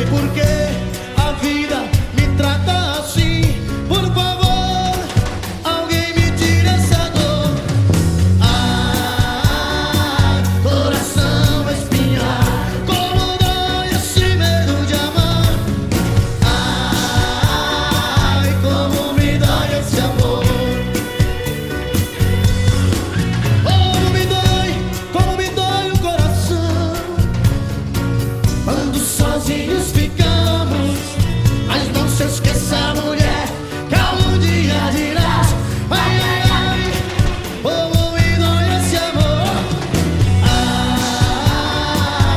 por que a vida me trata assim. Por favor, alguém me tire essa dor. Ai, coração espinhar, como dói esse medo de amar. Ai, como me dói esse amor. Como me dói o coração quando sozinhos ficamos. Mas não se esqueça, mulher, que algum dia dirás: ai, ai, ai, como me dói esse amor.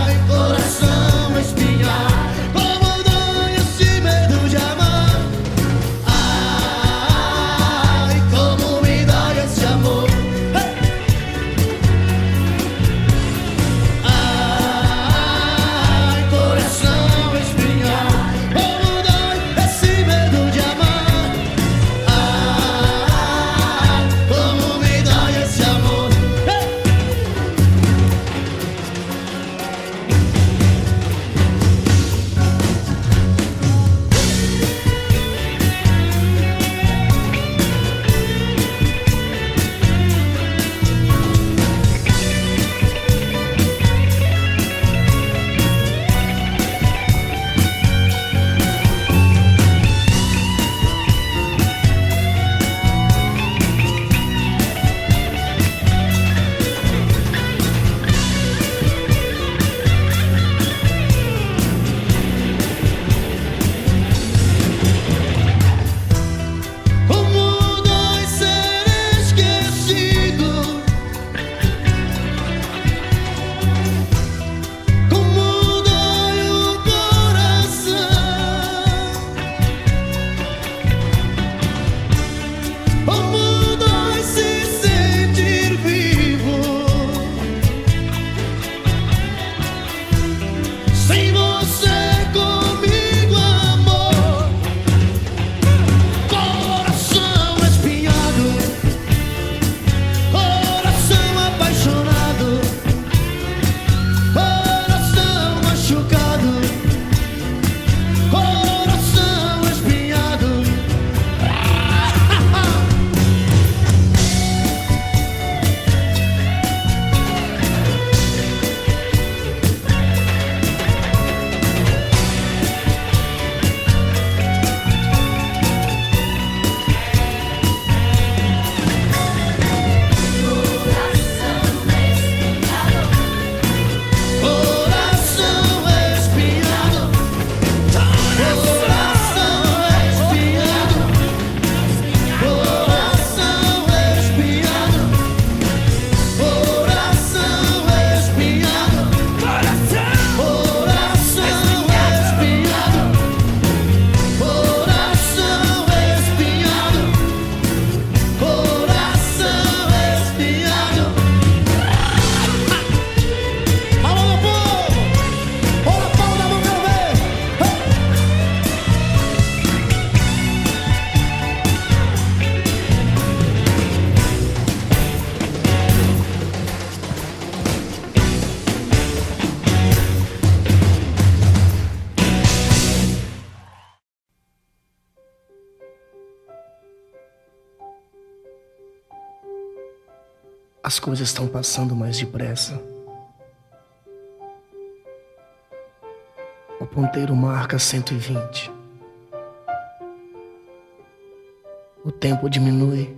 Ai, coração espinhar, como dói esse medo de amar. Ai, como me dói esse amor. Ai, coração espinhar, como dói esse medo de amar. Ai, como me dói esse amor. Como dói ser esquecido, como dói o coração, como dói se sentir vivo sem você comigo, amor. Coração espinhado, coração apaixonado, coração machucado, coração espinhado. Coração espinhado, coração espinhado, coração espinhado, coração espinhado, coração espinhado, coração espinhado. Alô, meu povo! Olha a palma da mão, quero ver! As coisas estão passando mais depressa. O ponteiro marca 120. O tempo diminui.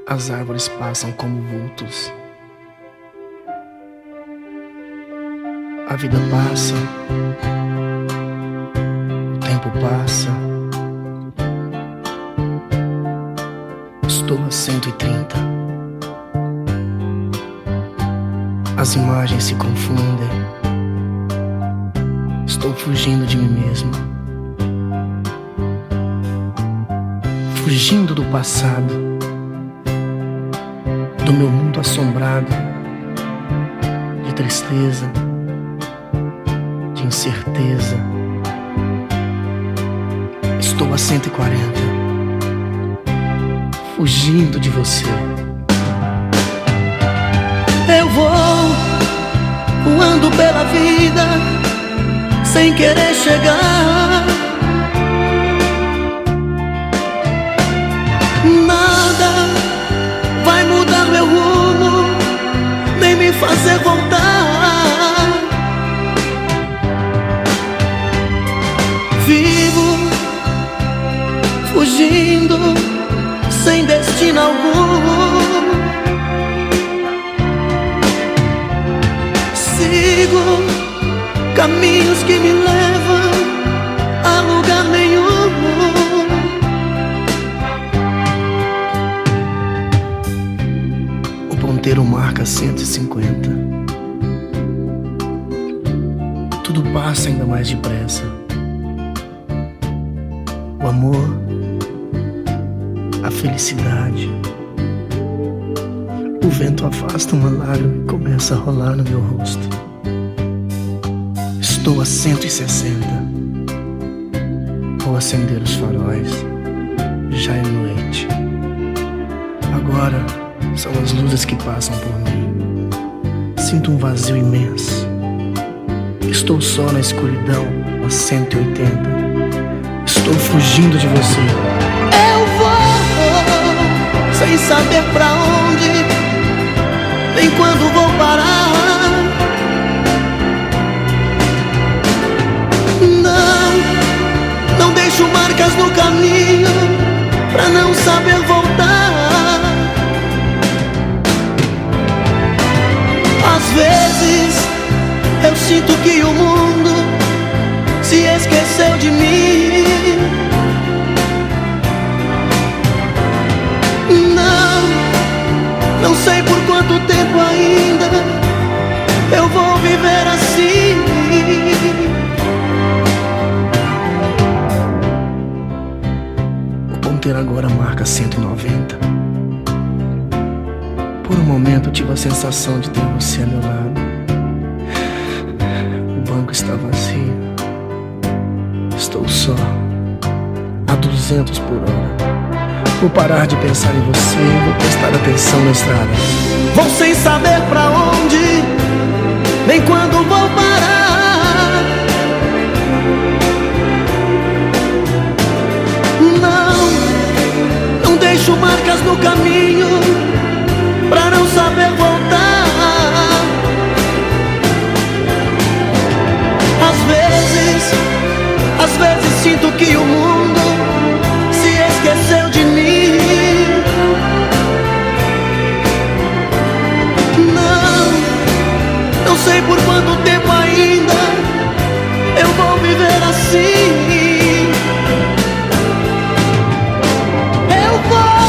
As árvores passam como vultos. A vida passa. O tempo passa. Estou a 130. As imagens se confundem. Estou fugindo de mim mesmo. Fugindo do passado, do meu mundo assombrado de tristeza, de incerteza. Estou a 140, fugindo de você. Eu vou voando pela vida, sem querer chegar. Nada vai mudar meu rumo, nem me fazer voltar. Vivo fugindo sem destino algum. Sigo caminhos que me levam a lugar nenhum. O ponteiro marca 150. Tudo passa ainda mais depressa. O amor, a felicidade. O vento afasta uma lágrima e começa a rolar no meu rosto. Estou a 160. Vou acender os faróis. Já é noite. Agora são as luzes que passam por mim. Sinto um vazio imenso. Estou só na escuridão a 180. Estou fugindo de você. Eu vou sem saber pra onde, nem quando vou parar. Não deixo marcas no caminho pra não saber voltar. Às vezes eu sinto que o mundo se esqueceu de mim. Não sei por quanto tempo ainda eu vou viver assim. O ponteiro agora marca 190. Por um momento eu tive a sensação de ter você a meu lado. O banco está vazio. Estou só a 200 por hora. Vou parar de pensar em você, vou prestar atenção na estrada. Vou sem saber pra onde, nem quando vou parar. Não deixo marcas no caminho pra não saber voltar. Às vezes sinto que o mundo se esqueceu de mim. Não sei por quanto tempo ainda eu vou viver assim. Eu vou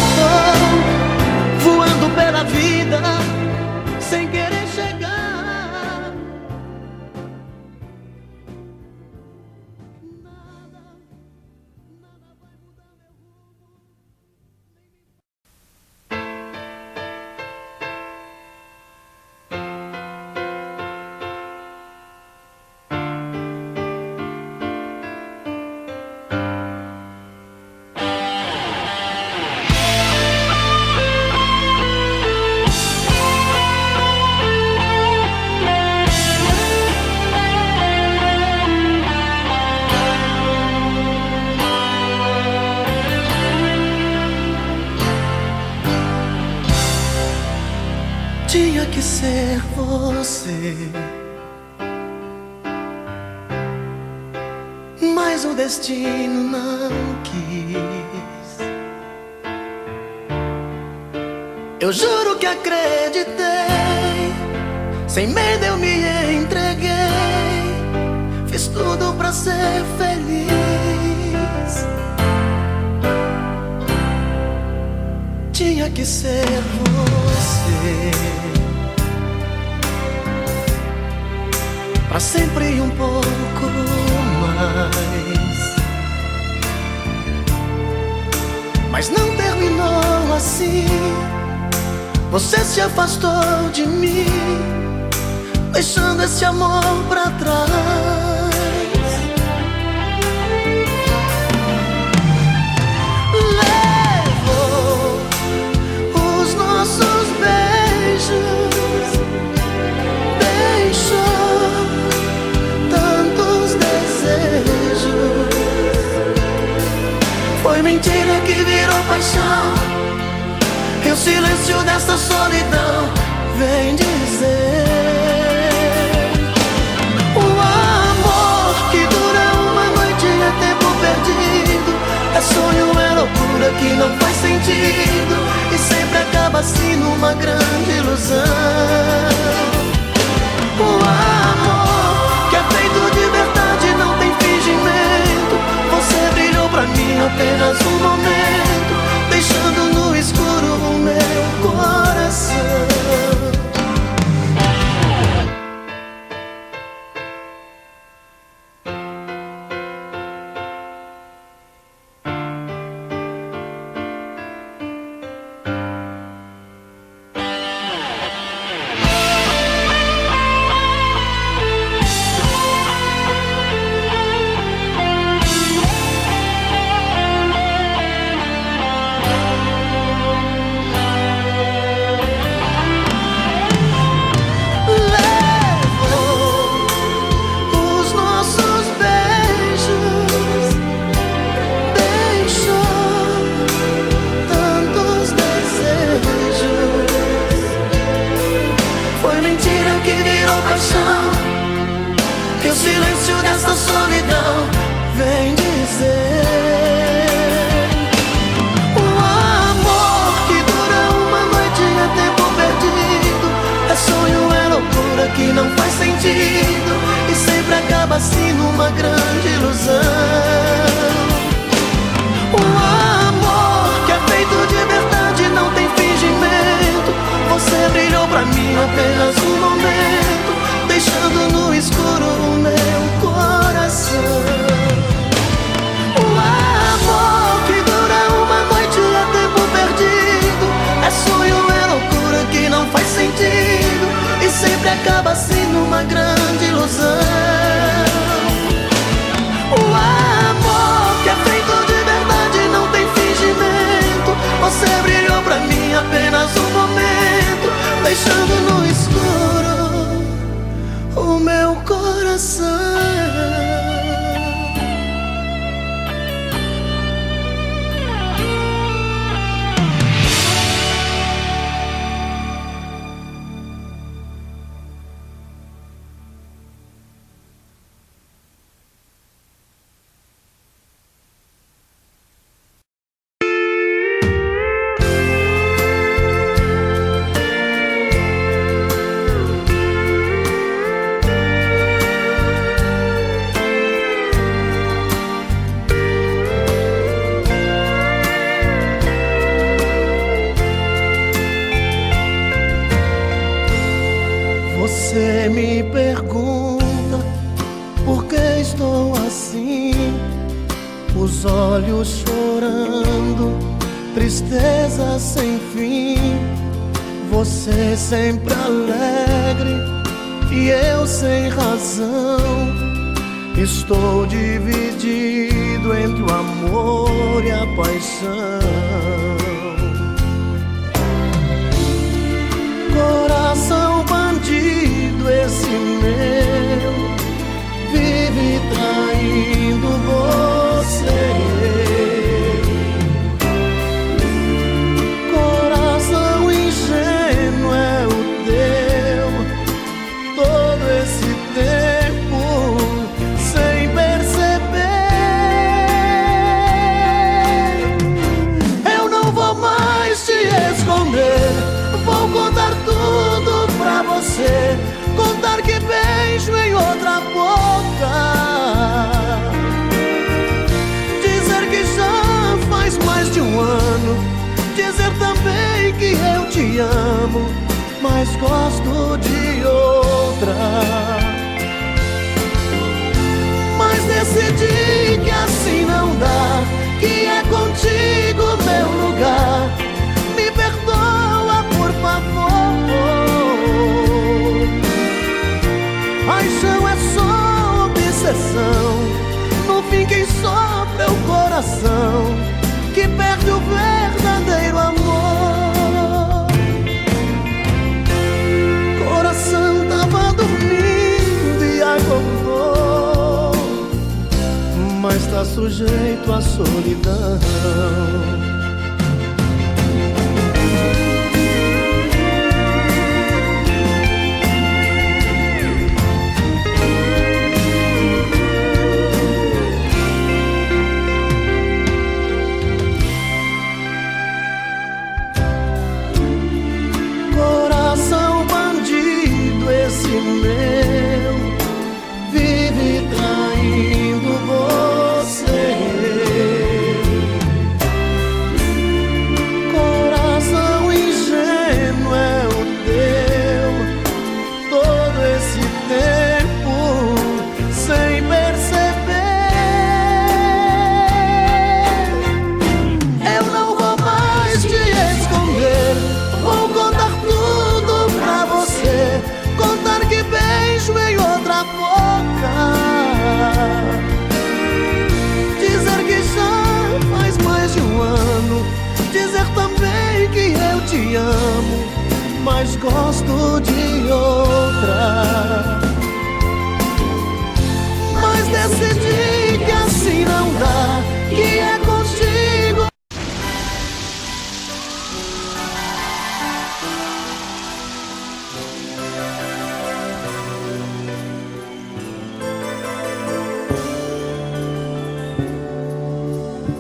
voando pela vida sem querer chegar. Nada vai mudar meu rumo. Tinha que ser você, mas o destino não quis. Eu juro que acreditei, sem medo eu me entreguei, fiz tudo pra ser feliz. Tinha que ser você, pra sempre e um pouco mais. Mas não terminou assim. Você se afastou de mim, deixando esse amor pra trás. Tantos que virou paixão. E o silêncio desta solidão vem dizer: o amor que dura uma noite é tempo perdido, é sonho, é loucura que não faz sentido, e sempre acaba assim numa grande ilusão. O amor que é feito de verdade, não tem fingimento. Você brilhou pra mim apenas um momento, deixando no escuro o meu coração. Que o silêncio dessa solidão vem dizer: o amor que dura uma noite é tempo perdido, é sonho, é loucura que não faz sentido, e sempre acaba assim numa grande ilusão. O amor que é feito de verdade, não tem fingimento. Você brilhou pra mim apenas um momento, deixando no escuro o meu coração. O amor que dura uma noite é tempo perdido, é sonho, é loucura que não faz sentido, e sempre acaba assim numa grande ilusão. O amor que é feito de verdade, não tem fingimento. Você brilhou pra mim apenas um momento, deixando no escuro o meu coração. Você me pergunta por que estou assim, os olhos chorando, tristeza sem fim. Você sempre alegre e eu sem razão. Estou dividido entre o amor e a paixão. Coração bandido esse meu, vive traindo você. Coração ingênuo é o teu, todo esse tempo sem perceber. Eu não vou mais te esconder, vou contar tudo pra você, contar que beijo em outra boca, dizer que já faz mais de um ano, dizer também que eu te amo, mas gosto de outra. Mas decidi que assim não dá, que é contigo meu lugar. Me perdoa, por favor. Paixão é só obsessão, no fim quem sofre é o coração, que perde o verdadeiro amor. Coração jeito a solidão. Coração bandido esse meu, vive traindo você. Coração ingênuo é o teu, todo esse tempo sem perceber. Eu não vou mais te esconder, vou contar tudo pra você. Contar que beijo em outra boca, dizer que já faz mais de um ano, dizer também que eu te amo, mas gosto de outra. Mas decidi que assim não dá, que é contigo.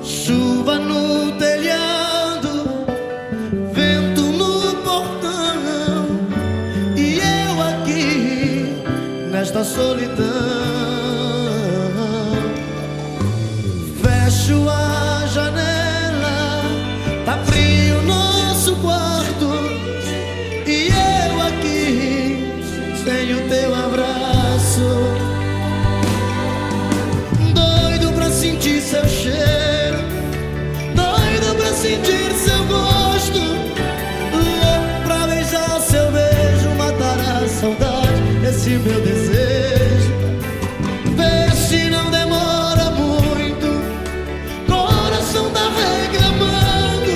Chuva no telhado, vento no portão, e eu aqui nesta solidão. Fecho a janela, tá frio nosso quarto, e eu aqui sem o teu abraço. Doido pra sentir seu cheiro, doido pra sentir seu gosto, louco pra beijar seu beijo, matar a saudade, esse meu desejo. Vê se não demora muito, coração tá reclamando.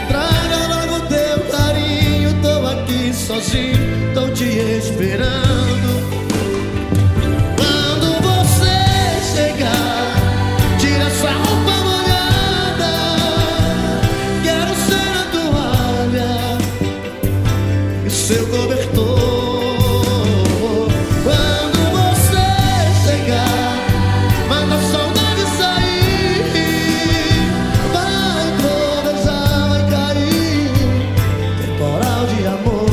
Traga logo teu carinho, tô aqui sozinho, tô te esperando. Quando você chegar, tira sua roupa molhada, quero ser a toalha e seu cobertor. Quando você chegar, manda a saudade sair, vai trovejar, vai cair, temporal de amor.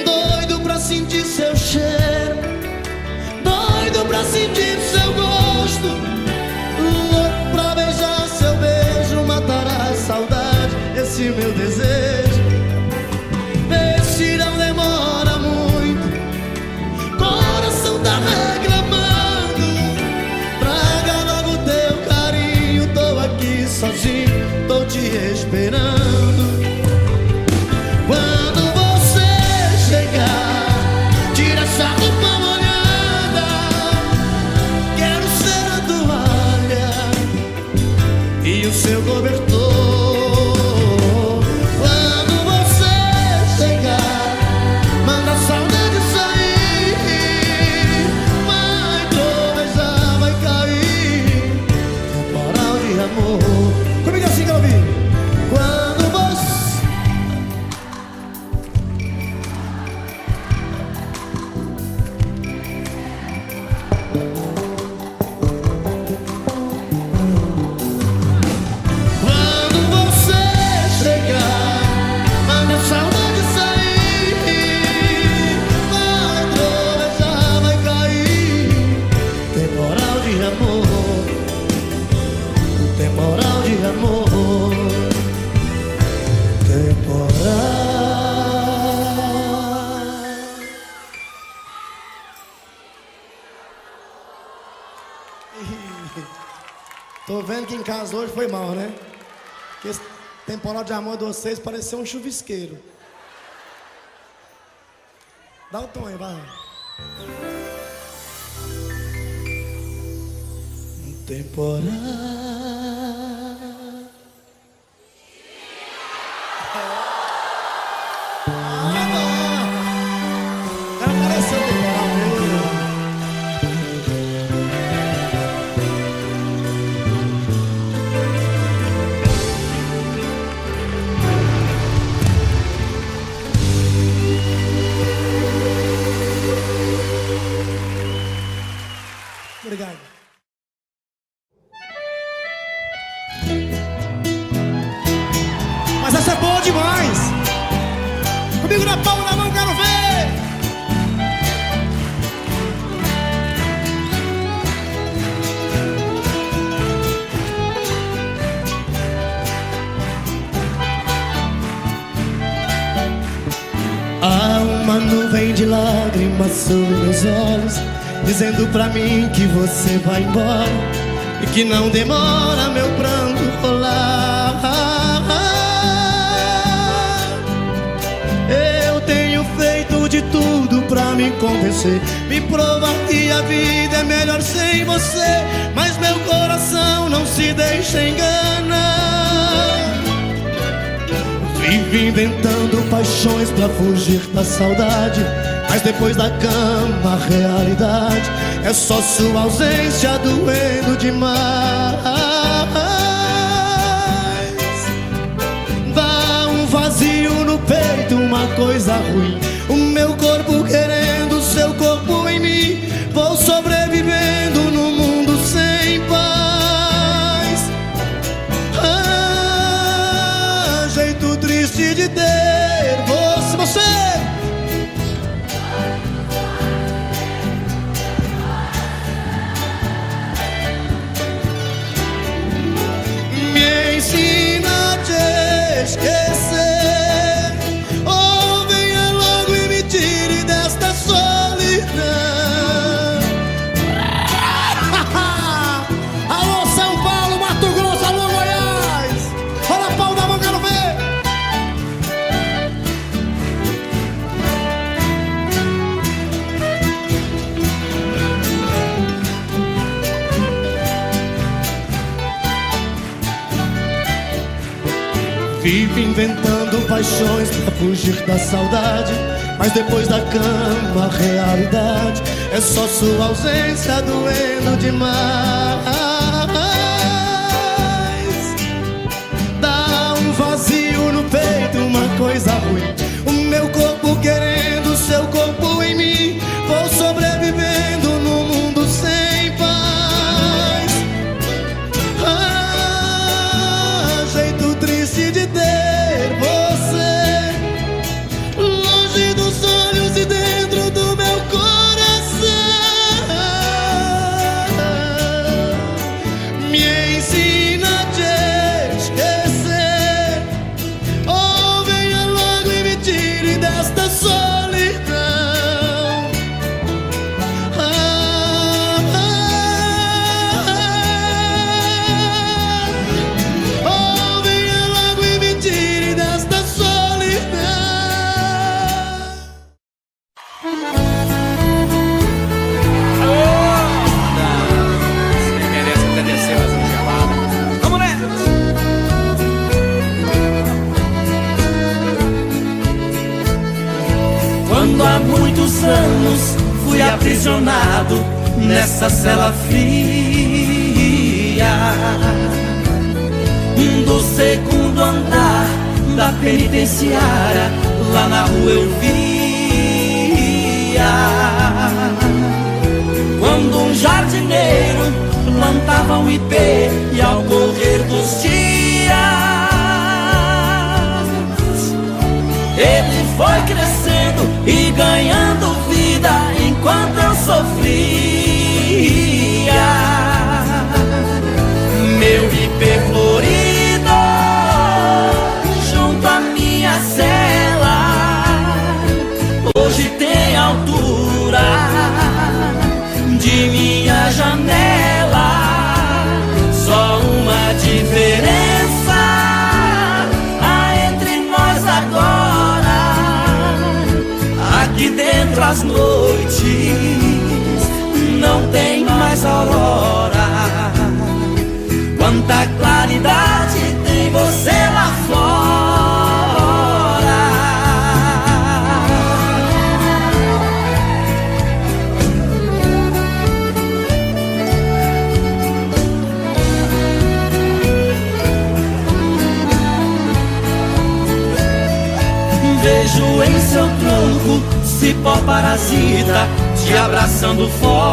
Doido pra sentir seu cheiro, doido pra sentir seu gosto, louco pra beijar seu beijo, matar a saudade, esse meu desejo. Vê se não demora muito, coração tá reclamando. Traga logo teu carinho, tô aqui sozinho, tô te esperando. Quando você chegar, tira essa roupa molhada, quero ser a toalha e o seu cobertor. Quando você chegar, manda a saudade sair, vai trovejar, vai cair, temporal de amor. Comigo assim que eu ouvi. Quando você Tô vendo que em casa hoje foi mal, né? Que esse temporal de amor de vocês pareceu um chuvisqueiro. Dá o tom aí, vai. temporada. Obrigado. Mas essa é boa demais. Comigo na palma da mão, quero ver. Há uma nuvem de lágrimas sobre meus olhos, dizendo pra mim que você vai embora e que não demora meu pranto rolar. Eu tenho feito de tudo pra me convencer, me provar que a vida é melhor sem você, mas meu coração não se deixa enganar. Vive inventando paixões pra fugir da saudade, mas depois da cama a realidade é só sua ausência doendo demais. Dá um vazio no peito, uma coisa ruim, o meu corpo querendo seu corpo em mim. Vou sobrevivendo no mundo sem paz. Jeito triste de ter você. Me ensina a te esquecer, ou venha logo e me tire desta solidão. Alô São Paulo, Mato Grosso, alô Goiás. Olha a pau da mão, quero ver. Vive inventando paixões pra fugir da saudade, mas depois da cama a realidade é só sua ausência doendo demais. Dá um vazio no peito, uma coisa ruim, o meu corpo querendo seu corpo em mim. Vou sobrevivendo no mundo sem paz. Jeito triste de ter você longe dos olhos e dentro do meu coração. Me ensina a te esquecer, ou venha logo e me tire desta solidão. Ou venha logo e me tire desta solidão. Você merece até descer mais um gelado. Vamos nessa! Quando há muitos anos fui aprisionado nessa cela fria do segundo andar da penitenciária, lá na rua eu via quando um jardineiro plantava um ipê, e ao correr dos dias ele foi crescendo e ganhando vida enquanto eu sofria. Meu ipê florido junto à minha cela hoje tem altura de minha janela. Só uma diferença há entre nós agora: aqui dentro as noites não tem mais aurora. claridade tem você lá fora. Vejo em seu tronco cipó parasita te abraçando forte.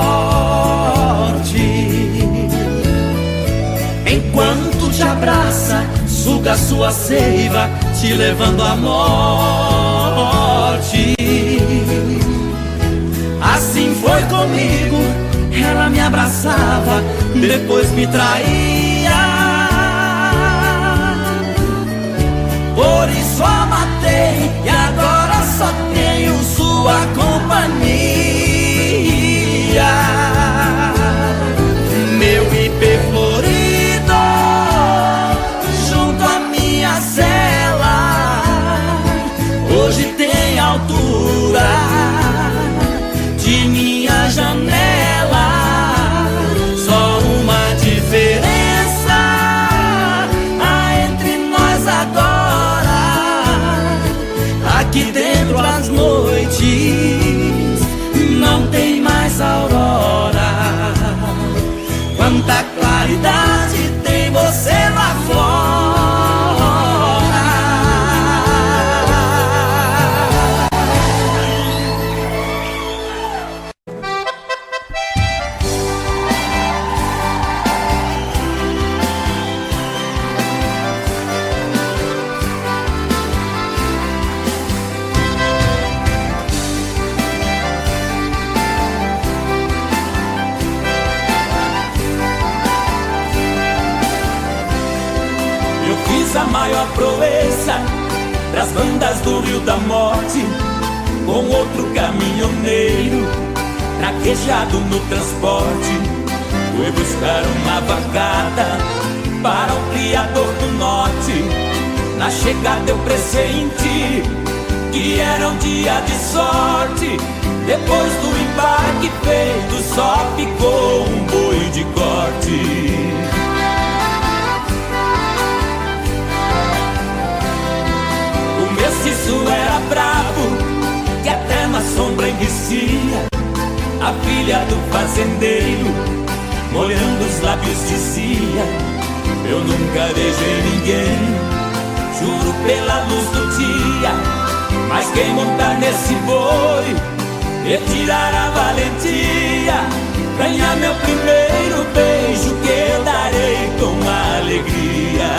Enquanto te abraça, suga sua seiva, te levando à morte. Assim foi comigo, ela me abraçava, depois me traía. Por isso a matei e agora só tenho sua companhia. Meu ipê florido junto à minha cela, hoje tem altura de minha janela. Só uma diferença há entre nós agora: aqui dentro as noites não tem mais aurora. Quanta claridade tem você lá fora. A maior proeza das bandas do Rio da Morte, com outro caminhoneiro traquejado no transporte. Fui buscar uma vacada para o criador do norte. Na chegada eu pressenti que era um dia de sorte. Depois do embarque feito, só ficou um boi de corte. Isso era bravo, que até na sombra enricia. A filha do fazendeiro, molhando os lábios, dizia: eu nunca beijei ninguém, juro pela luz do dia. Mas quem montar nesse boi e tirar a valentia, ganhar meu primeiro beijo, que eu darei com alegria.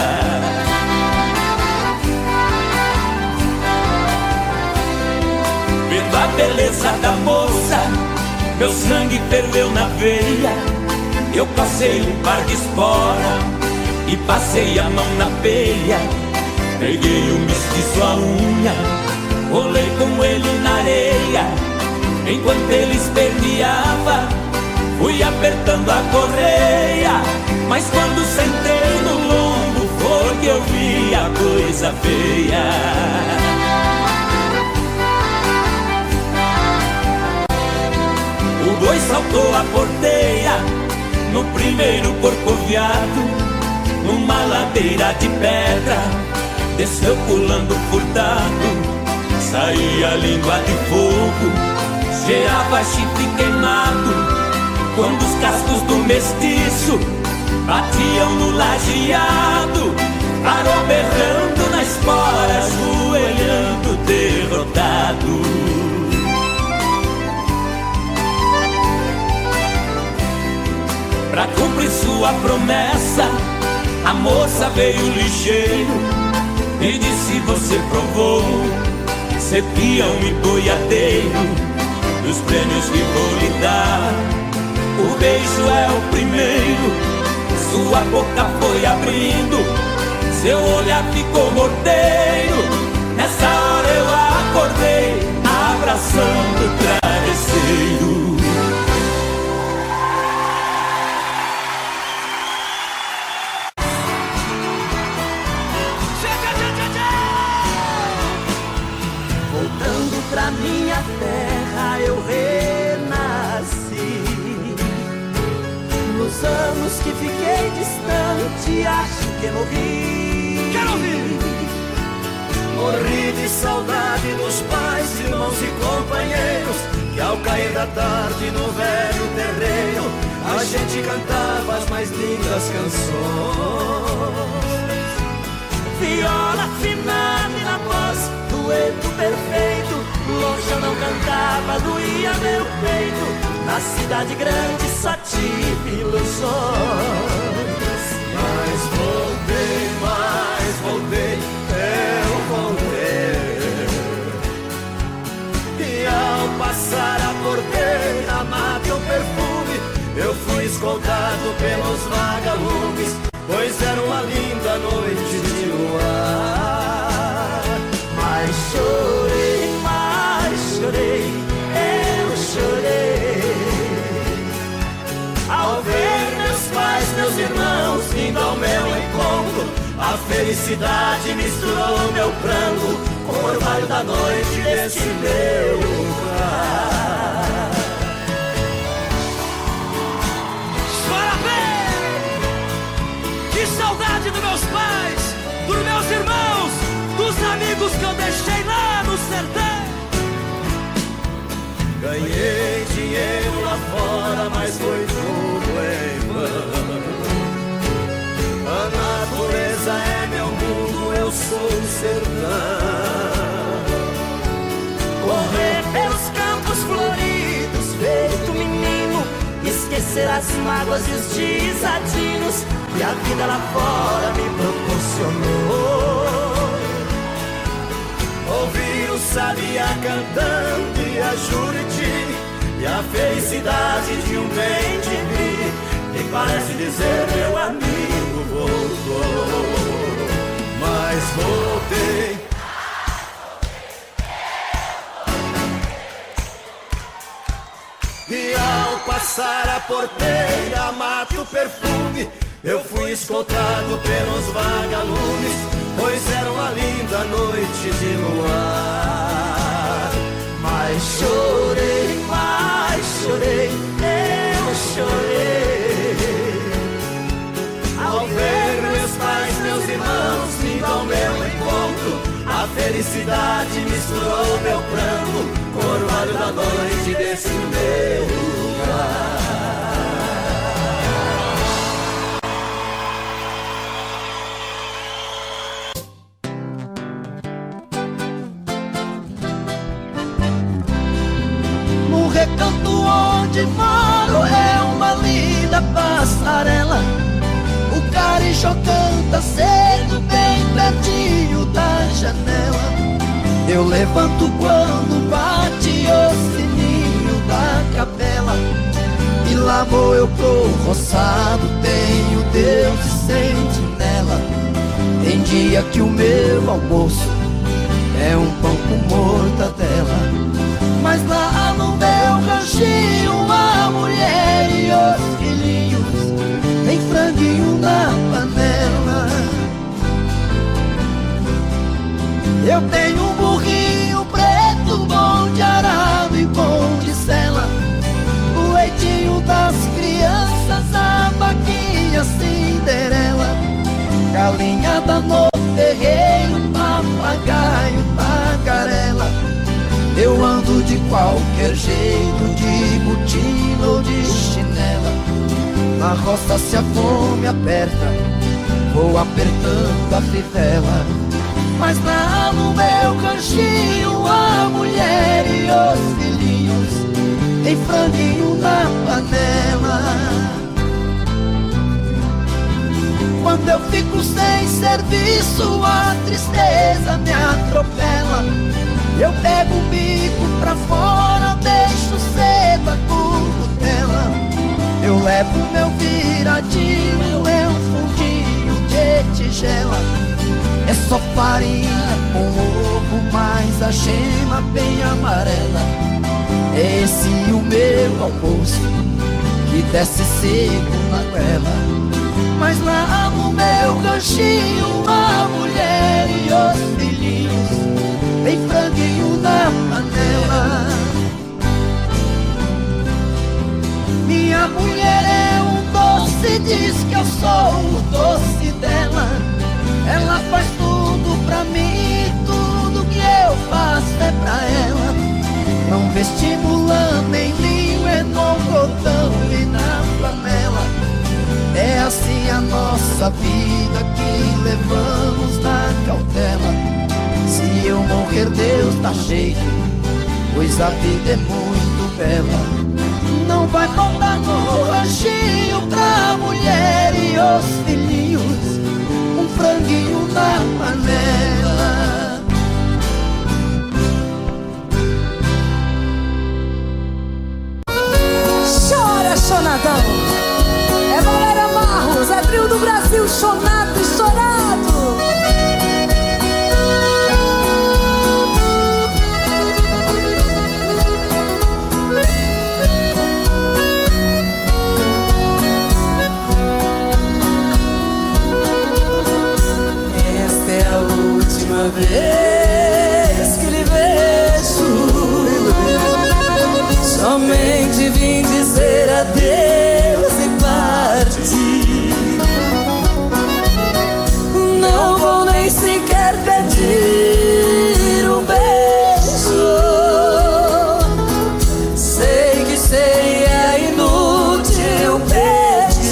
Vendo a beleza da moça, meu sangue ferveu na veia. Eu passei um par de espora e passei a mão na peia. Peguei o mestiço à unha, rolei com ele na areia. Enquanto ele esperneava, fui apertando a correia. Mas quando sentei no lombo, foi que eu vi a coisa feia. O boi saltou a porteia no primeiro corcoviado, numa ladeira de pedra, desceu pulando furtado. Saía língua de fogo, cheirava chifre queimado. Quando os cascos do mestiço batiam no lajeado, parou berrando na espora, ajoelhando derrotado. Pra cumprir sua promessa, a moça veio ligeiro e disse: você provou ser peão e boiadeiro dos prêmios que vou lhe dar. O beijo é o primeiro, sua boca foi abrindo, seu olhar ficou morteiro. Nessa hora eu acordei, abraçando o travesseiro. Pra minha terra eu renasci, nos anos que fiquei distante, acho que morri. Quero ouvir! Morri de saudade dos pais, irmãos e companheiros, que ao cair da tarde no velho terreiro a gente cantava as mais lindas canções. Viola afinada e na voz, dueto perfeito, longe eu não cantava, doía meu peito. Na cidade grande só tive ilusões. Mas voltei, eu voltei. E ao passar a porteira, amado o perfume, eu fui escoltado pelos vagalumes, pois era uma linda noite de luar. Mas chorei, eu chorei ao ver meus pais, meus irmãos vindo ao meu encontro. A felicidade misturou meu pranto com o orvalho da noite desse meu lugar. Parabéns! Que saudade dos meus pais, dos meus irmãos, dos amigos que eu deixei lá no sertão. Ganhei dinheiro lá fora, mas foi tudo em vão. A natureza é meu mundo, eu sou o sertão. Correr pelos campos floridos, feito menino, esquecer as mágoas e os desatinos que a vida lá fora me proporcionou. Ouvir o sabiá cantando e a Juriti, e a felicidade de um bem de mim, e parece dizer meu amigo voltou. Mas voltei. E ao passar a porteira, mato o perfume, eu fui escoltado pelos vagalumes, pois era uma linda noite de luar. Mas chorei, eu chorei ao ver meus pais, meus irmãos vindo ao meu encontro. A felicidade misturou meu pranto com o orvalho da noite desse meu lugar. No recanto onde moro é uma linda passarela. O carijó canta cedo bem pertinho da janela. Eu levanto quando bate o sininho da capela, e lá vou eu pro roçado, tenho Deus de sentinela. Tem dia que o meu almoço é um pão com mortadela, mas lá no meu ranchinho a mulher e os filhinhos tem franguinho na panela. Eu tenho um burrinho preto, bom de arado e bom de sela, o leitinho das crianças, a vaquinha Cinderela, galinhada no terreiro, papagaio, tagarela. Eu ando de qualquer jeito, de botina ou de chinela. Na roça se a fome aperta, vou apertando a fivela. Mas lá no meu ranchinho a mulher e os filhinhos tem franguinho na panela. Quando eu fico sem serviço, a tristeza me atropela. Eu pego o bico pra fora, deixo cedo a currutela. Eu levo meu viradinho, é um fundinho de tigela. É só farinha com ovo, mas a gema bem amarela. É esse o meu almoço, que desce seco na goela. Mas lá no meu ranchinho a mulher e os filhinhos tem franguinho na panela. Minha mulher é um doce e diz que eu sou o doce dela. Ela faz tudo pra mim, tudo que eu faço é pra ela. Não vestibulando nem linho, é no algodão e na flanela. É assim a nossa vida que levamos na cautela. Se eu morrer, Deus tá cheio, pois a vida é muito bela. Não vai faltar no ranchinho pra mulher e os filhinhos um franguinho na panela. Chora, Chonadão. É Valéria Marros, é trio do Brasil, chonado e chorado. Esta é a última vez que lhe vejo. Somente vim dizer adeus e partir. Não vou nem sequer pedir um beijo. Sei que seria inútil pedir.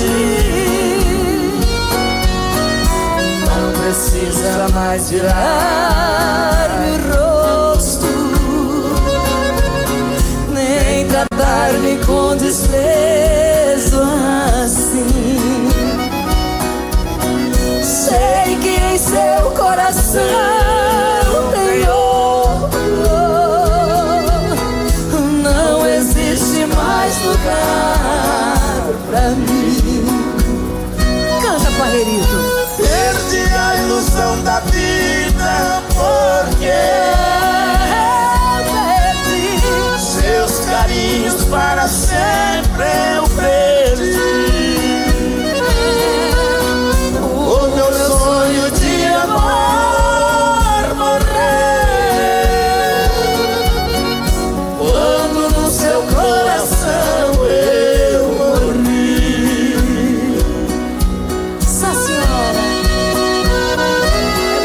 Não precisa mais virar-me o rosto, nem tratar-me com desprezo assim. Sei que em seu coração tem outro. Não existe mais lugar pra mim. Canta, Parreirito. Perdi a ilusão da vida porque seus carinhos para sempre eu perdi. O meu sonho de amor morreu quando no seu coração eu morri. Nossa Senhora,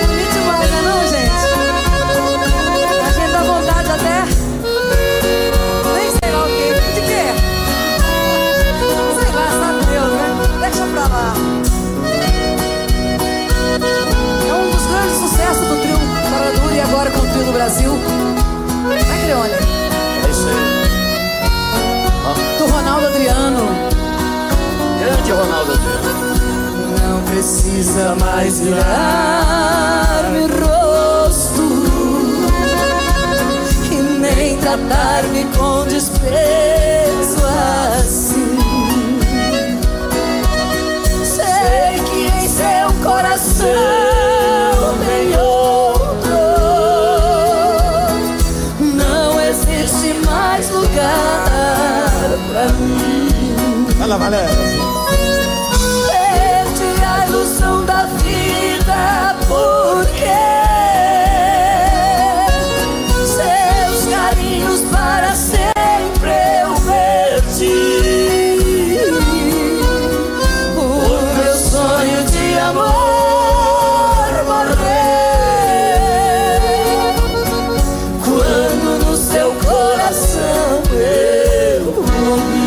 é bonito demais, não é não, gente? A gente dá vontade até. Nem sei lá o que. De quê? Sei lá, sabe Deus, né? Deixa pra lá. É um dos grandes sucessos do trio Paradura e agora com o trio do Brasil. Né, Creone? É isso aí. Do Ronaldo Adriano. Grande Ronaldo Adriano. Não precisa mais virar-me o rosto e nem tratar-me com desprezo assim. Sei que em seu coração tem outro. Não existe mais lugar pra mim. Vai lá, Valéria. Perdi a ilusão da vida porque seus carinhos para sempre eu perdi. O meu sonho de amor morreu quando no seu coração eu morri.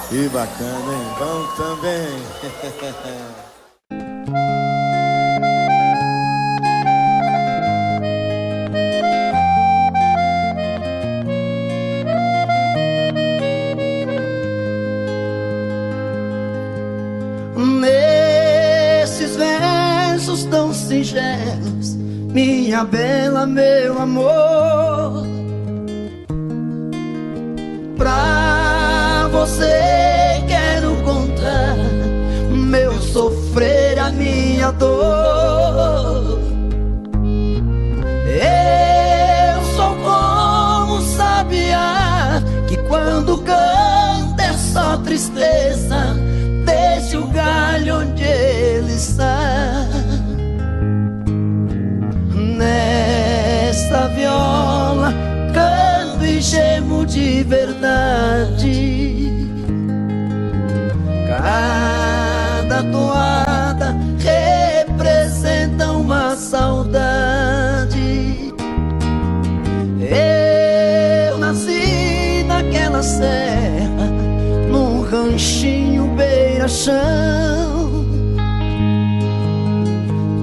Que bacana, hein? Bom também. Nesses versos tão singelos, minha bela, meu amor, pra você quero contar meu sofrer, a minha dor. Eu sou como um sabiá que quando canta é só tristeza. Deixe o galho onde ele está. Nesta viola canta toada representa uma saudade. Eu nasci naquela serra, num ranchinho beira-chão,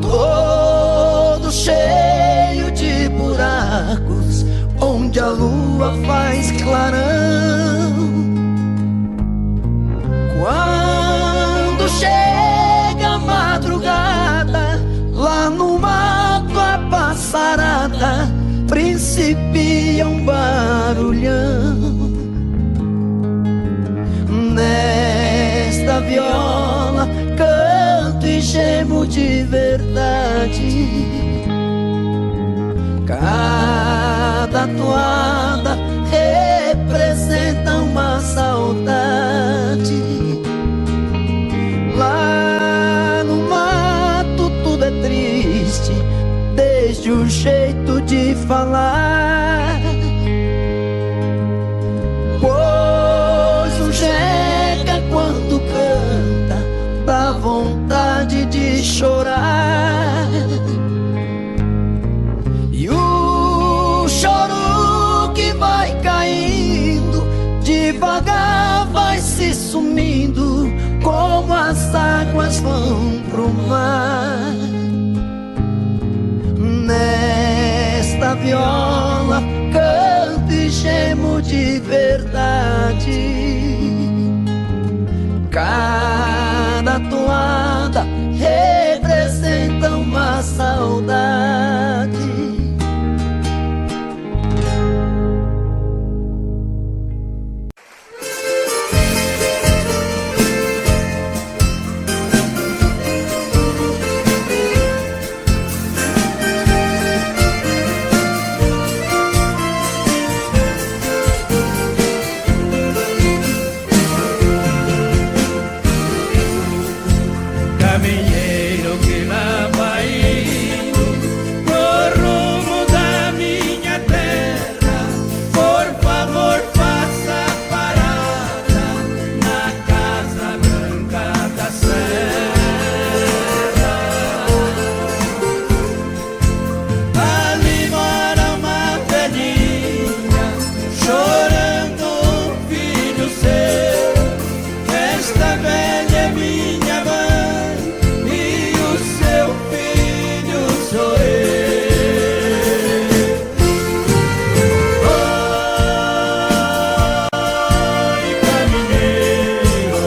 todo cheio de buracos, onde a lua faz clarão. Quando chega a madrugada, lá no mato a passarada principia um barulhão. Nesta viola canto e gemo de verdade. Cada toada representa uma saudade. Lá no mato tudo é triste, desde o jeito de falar. Pois o jeca quando canta dá vontade de chorar. E o choro que vai caindo devagar vai se sumindo, como as águas vão pro mar. Nesta viola canto e gemo de verdade. Cada toada representa uma saudade. Caminheiro que lá vai indo pro rumo da minha terra, por favor faça parada na Casa Branca da Serra. Ali mora uma velhinha chorando um filho seu. Esta velha é minha mãe e o seu filho sou eu. Oi, caminheiro,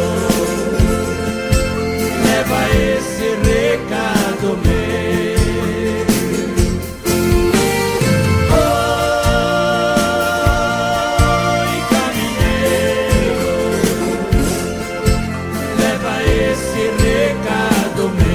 leva esse recado meu. Oi, caminheiro, leva esse recado meu.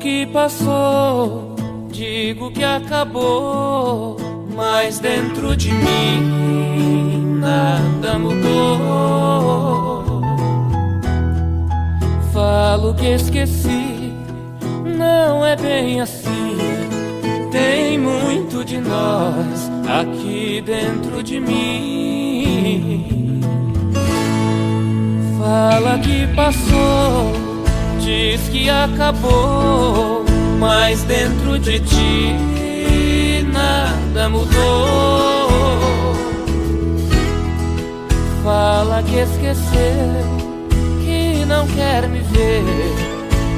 que passou, digo que acabou, mas dentro de mim nada mudou. Falo que esqueci, não é bem assim. Tem muito de nós aqui dentro de mim. Fala que passou, diz que acabou, mas dentro de ti nada mudou. Fala que esqueceu, que não quer me ver.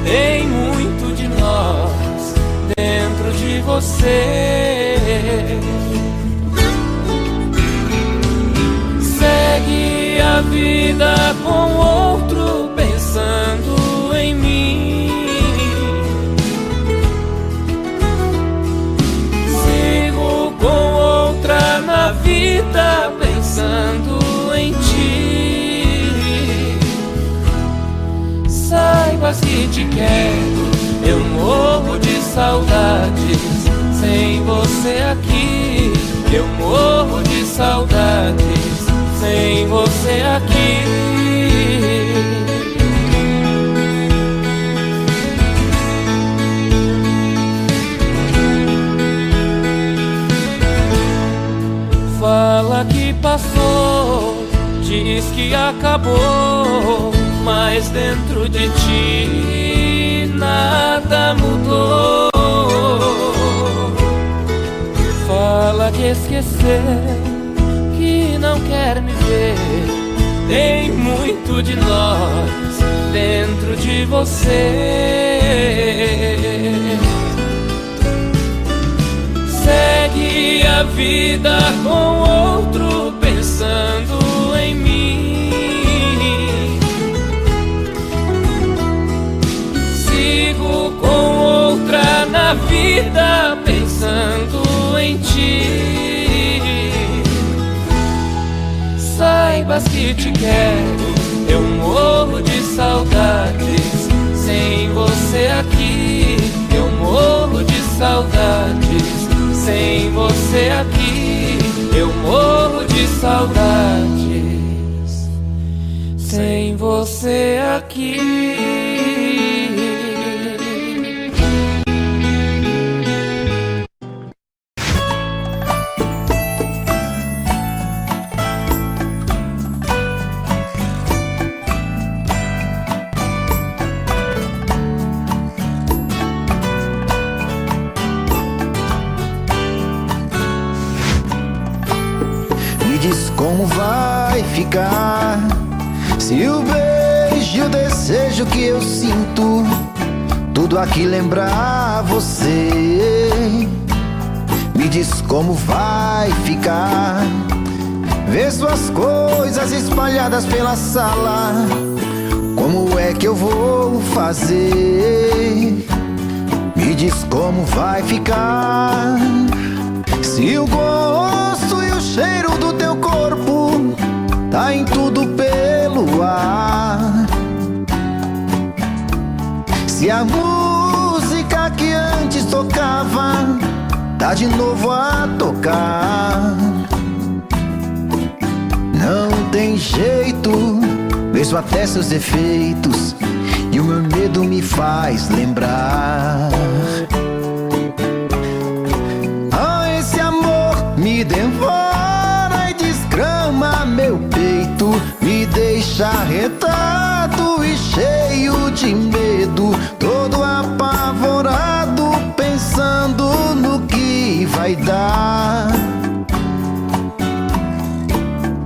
Tem muito de nós dentro de você. Segue a vida com outro pensando em mim. Sigo com outra na vida pensando em ti. Saibas que te quero, eu morro de saudades sem você aqui. Eu morro de saudades sem você aqui. Fala que passou, diz que acabou, mas dentro de ti nada mudou. Fala que esqueceu, que não quer me ver. Tem muito de nós dentro de você. Segue a vida com outro pensando em mim. Sigo com outra na vida pensando em ti. Saibas que te quero, eu morro de saudades sem você aqui. Eu morro de saudades sem você aqui. Eu morro de saudades sem você aqui. Como vai ficar se o beijo e o desejo que eu sinto tudo aqui lembrar você? Me diz como vai ficar ver suas coisas espalhadas pela sala. Como é que eu vou fazer? Me diz como vai ficar se o gosto e o cheiro do teu corpo tá em tudo pelo ar. Se a música que antes tocava tá de novo a tocar. Não tem jeito, vejo até seus defeitos e o meu medo me faz lembrar. Me devora e desgrama meu peito, me deixa arretado e cheio de medo, todo apavorado, pensando no que vai dar.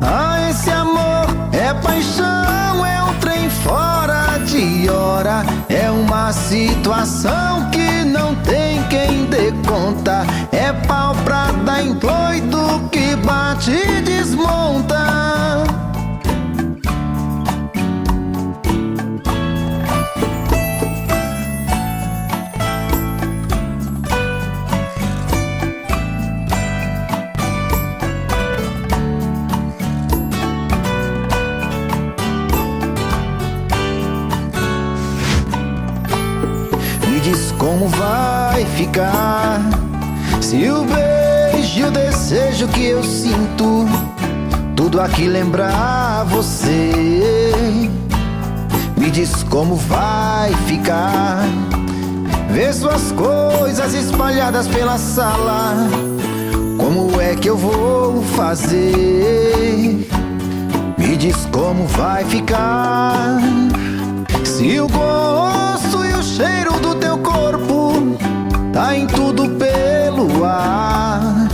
Ah, esse amor é paixão, é um trem fora de hora, é uma situação que não tem quem dê conta. É pau pra dar em doido que bate e desmonta. Me diz como vai ficar. Se o beijo e o desejo que eu sinto, tudo aqui lembrar você, me diz como vai ficar. Vê suas coisas espalhadas pela sala, como é que eu vou fazer? Me diz como vai ficar. Se o gosto e o cheiro do teu corpo tá em tudo pelo ar,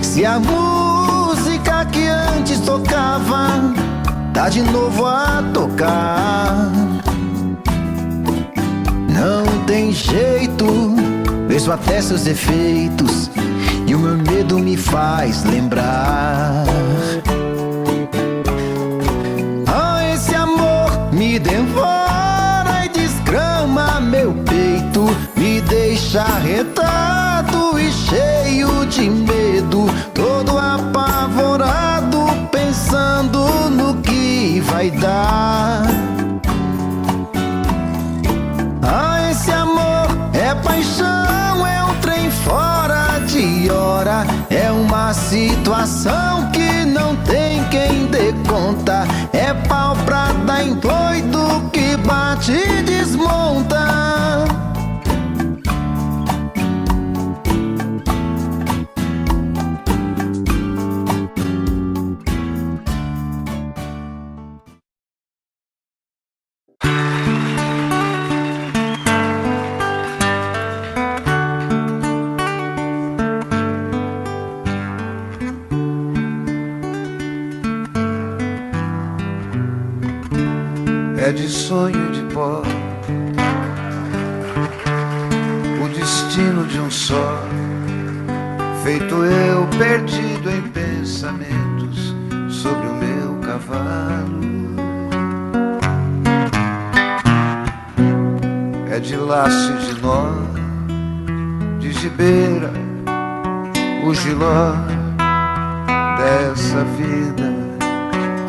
se a música que antes tocava tá de novo a tocar, não tem jeito, vejo até seus defeitos e o meu medo me faz lembrar. Ah, esse amor me devora e desgrama meu peito, me deixa arretado e cheio de medo, todo apavorado, pensando no que vai dar. Ah, esse amor é paixão, é um trem fora de hora, é uma situação que não tem quem dê conta, é pau pra dar em doido que bate e desmonta. É de sonho de pó, o destino de um só, feito eu perdido em pensamentos sobre o meu cavalo. É de laço e de nó, de gibeira, o giló dessa vida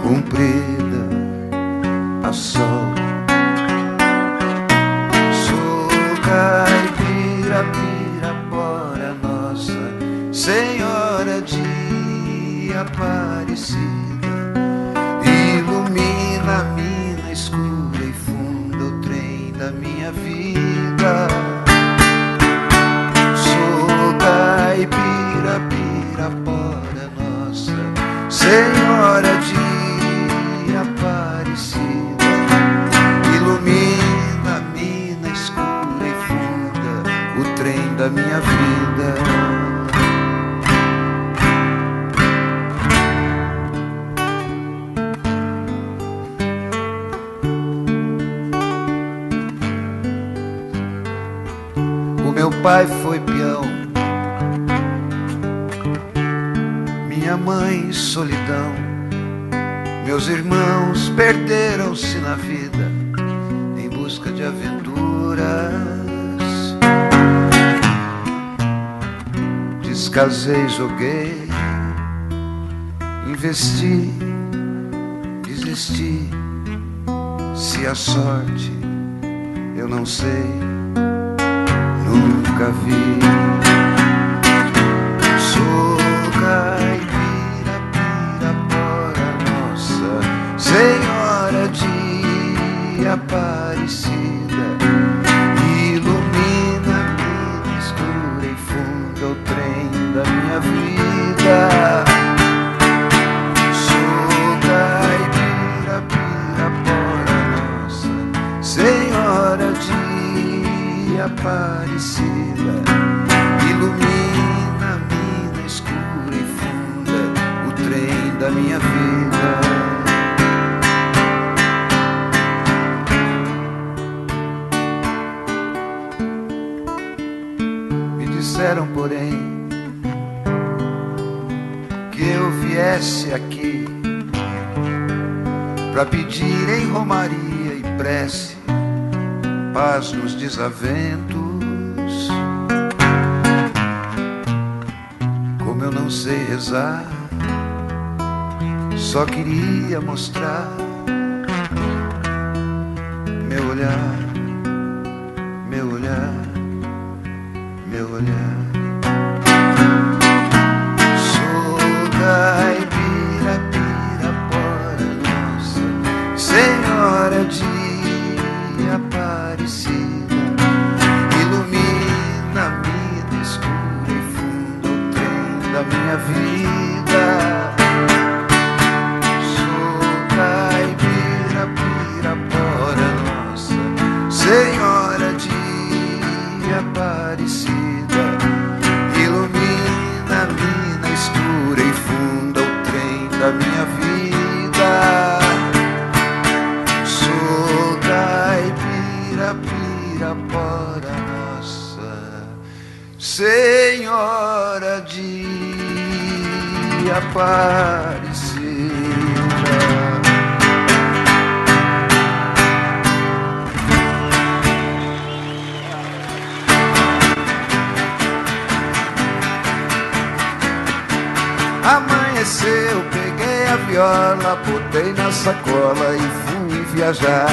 cumprida a sol. Sou caipira, pirapora, Nossa Senhora de Aparecida, ilumina a mina escura e funda o trem da minha vida. Sou caipira, pirapora, Nossa Senhora de Aparecida, ilumina a mina escura e funda o trem da minha vida. O meu pai foi peão, minha mãe solidão, meus irmãos perderam-se na vida em busca de aventuras. Descasei, joguei, investi, desisti. Se a sorte eu não sei, nunca vi. Sou caipira, pirapora, Nossa Senhora de Aparecida, ilumina a mina escura e funda o trem da minha vida. Sou caipira, pirapora, Nossa Senhora de Aparecida, ilumina a mina escura e funda o trem da minha vida. Disseram, porém, que eu viesse aqui pra pedir em romaria e prece paz nos desaventos. Como eu não sei rezar, só queria mostrar meu olhar meu olhar. Sou caipira, Pirapora, nossa Senhora de Aparecida, ilumina-me no escuro e fundo o trem da minha vida. Sou caipira, Pirapora, nossa Senhora de Aparecida, ilumina-me na escura e funda o trem da minha vida. Sou caipira, Pirapora, nossa Senhora de Aparecida. Amanheceu, peguei a viola, botei na sacola e fui viajar.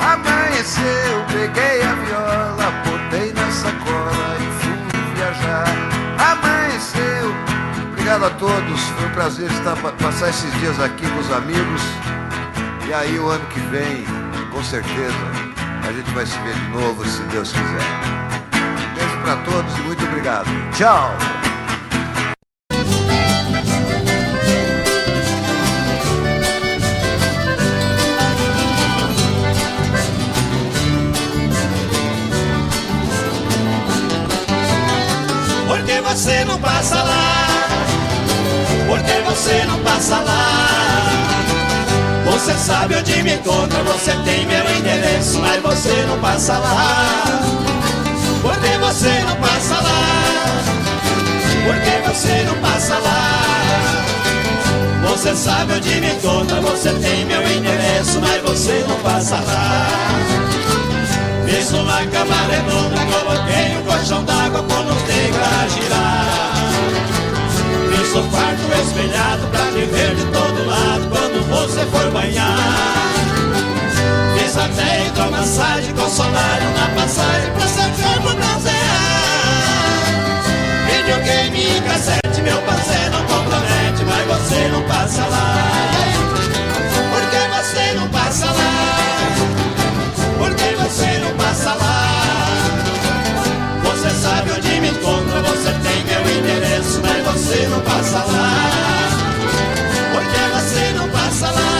Amanheceu, peguei a viola, botei na sacola e fui viajar. Amanheceu. Obrigado a todos, foi um prazer passar esses dias aqui com os amigos. E aí o ano que vem, com certeza, a gente vai se ver de novo, se Deus quiser. Um beijo pra todos e muito obrigado. Tchau! Por que você não passa lá? Por que você não passa lá? Você sabe onde me encontra, você tem meu endereço, mas você não passa lá. Por que você não passa lá? Por que você não passa lá? Você sabe onde me encontra, você tem meu endereço, mas você não passa lá. Fiz uma cama redonda, coloquei um colchão d'água, pôr nos dedos pra girar. Fiz o quarto espelhado pra me ver de todo lado quando você for banhar. Fiz até hidromassagem com solário na passagem pra seu corpo bronzear. Videogame e cassete, meu parceiro não compromete, mas você não passa lá. Por que você não passa lá? Por que você não passa lá? Você sabe onde me encontra, você tem meu endereço, mas você não passa lá. Por que você não passa lá?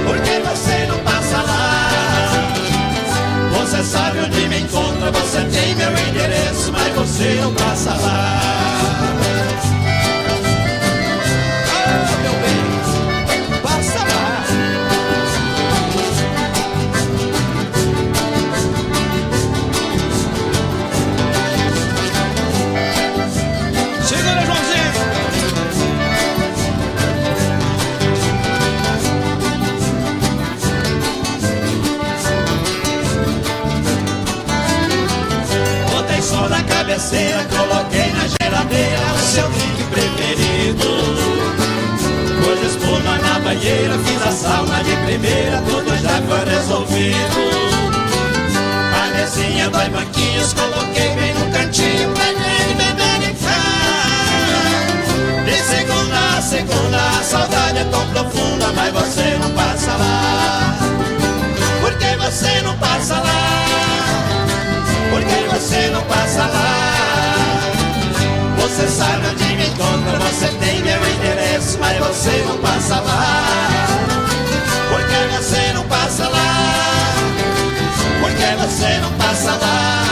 Por que você não passa lá? Você sabe onde me encontra, você tem meu endereço, mas você não passa lá. Oh, meu bem, passa lá. Chega, Joãozinho! Botei sol na cabeceira, coloquei na geladeira o seu drink preferido. Pôs espuma na banheira, fiz a sauna de primeira, tudo já foi resolvido. A mesinha, 2 banquinhos, coloquei bem no cantinho pra ele beber e ficar. De segunda a segunda, a saudade é tão profunda, mas você não passa lá. Por que você não passa lá? Por que você não passa lá? Você sabe onde me encontra, você tem meu endereço, mas você não passa lá. Por que você não passa lá? Por que você não passa lá?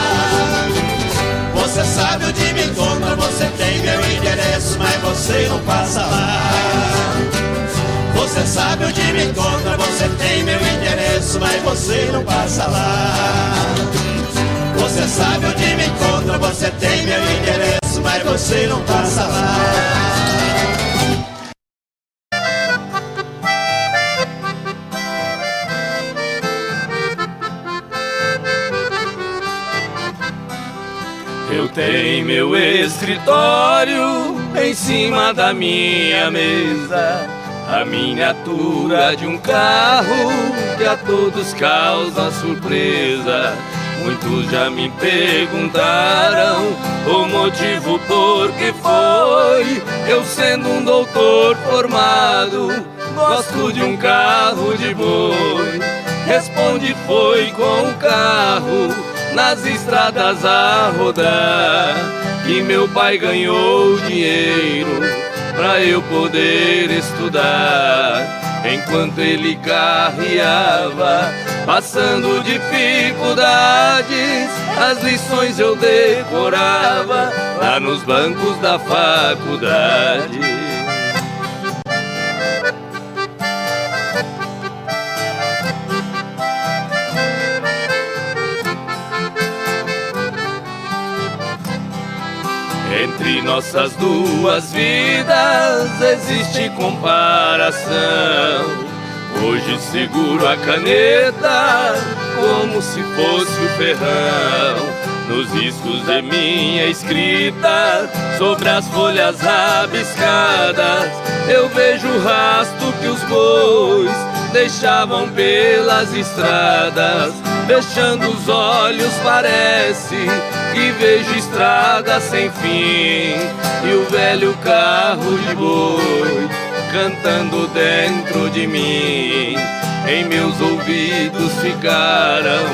Você sabe onde me encontra, você tem meu endereço, mas você não passa lá. Você sabe onde me encontra, você tem meu endereço, mas você não passa lá. Você sabe onde me encontra, você tem meu endereço, mas você não passa lá. Eu tenho meu escritório em cima da minha mesa, a miniatura de um carro que a todos causa surpresa. Muitos já me perguntaram o motivo por que foi. Eu sendo um doutor formado, gosto de um carro de boi. Responde, foi com o carro nas estradas a rodar que meu pai ganhou dinheiro pra eu poder estudar. Enquanto ele carreava, passando dificuldades, as lições eu decorava lá nos bancos da faculdade. Entre nossas duas vidas existe comparação. Hoje seguro a caneta como se fosse o ferrão. Nos riscos de minha escrita, sobre as folhas rabiscadas, eu vejo o rastro que os bois deixavam pelas estradas. Fechando os olhos parece que vejo estrada sem fim, e o velho carro de boi cantando dentro de mim. Em meus ouvidos ficaram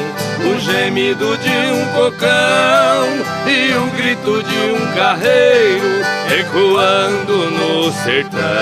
o gemido de um cocão e o grito de um carreiro ecoando no sertão.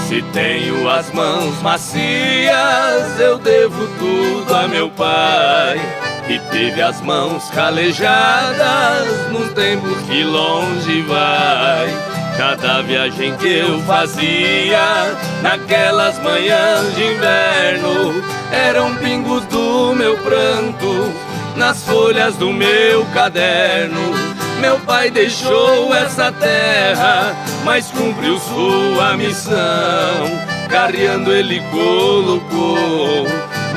Se tenho as mãos macias, eu devo tudo a meu pai, que teve as mãos calejadas num tempo que longe vai. Cada viagem que eu fazia naquelas manhãs de inverno eram pingos do meu pranto nas folhas do meu caderno. Meu pai deixou essa terra, mas cumpriu sua missão. Carreando ele colocou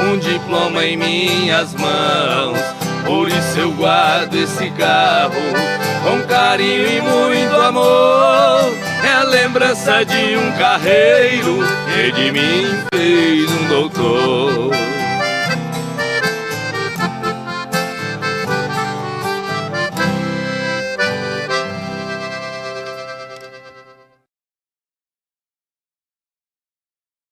um diploma em minhas mãos. Por isso eu guardo esse carro com carinho e muito amor. É a lembrança de um carreiro que de mim fez um doutor.